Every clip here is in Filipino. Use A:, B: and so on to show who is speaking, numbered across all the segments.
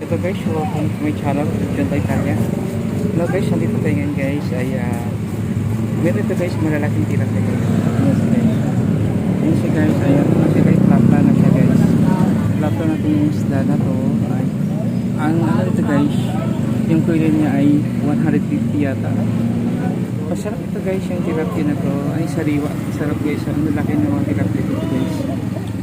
A: Ito guys, welcome to my channel, John Italia. Hello guys, nandito tayo ngayon guys ay meron ito guys, malalaking tira tayo guys. Yes guys, ayun siya guys, na siya guys, lapla na siya guys. Lapla natin yung isda na to ay, ang ano ito guys, yung kuya niya ay 150 yata. Masarap ito guys, yung tilapia na to ay sariwa, sarap guys, ang lalaki ng mga tilapia dito guys.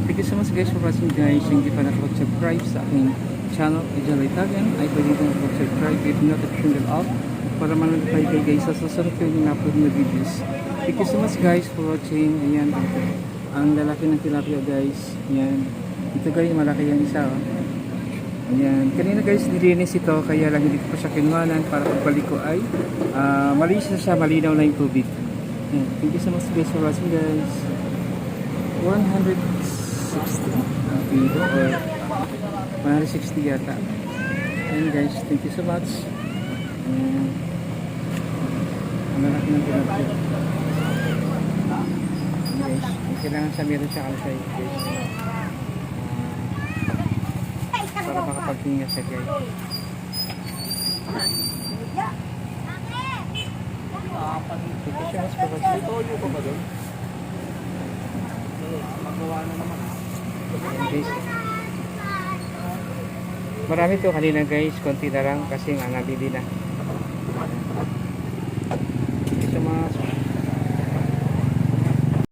A: Thank you so much guys for watching guys. Hindi pa nakapag-subscribe sa aking channel John Italian ay pwede kong subscribe with notification bell off para ma-notify kayo guys sa susunod ko yung upload na videos. Thank you so much guys for watching. Ayan, ang lalaki ng tilapia guys. Ayan, ito guys, malaki yung isa oh. Ayan, kanina guys nilinis ito kaya lang hindi ko pa siya kinuhanan para pagbalik ko ay malinis na siya, malinaw na yung tubig. Ayan, thank you so much guys for watching guys. 160 kilo or 160 yata. Ayan guys, thank you so much. Ang lalaki ng tilapia guys, kailangan siya meron siya kalsay guys, para makapaghinga siya guys. Thank you so much for watching. Toyo pa ba doon? Magawa na naman guys. Marami to kanina guys, konti na lang kasi nga nabili na.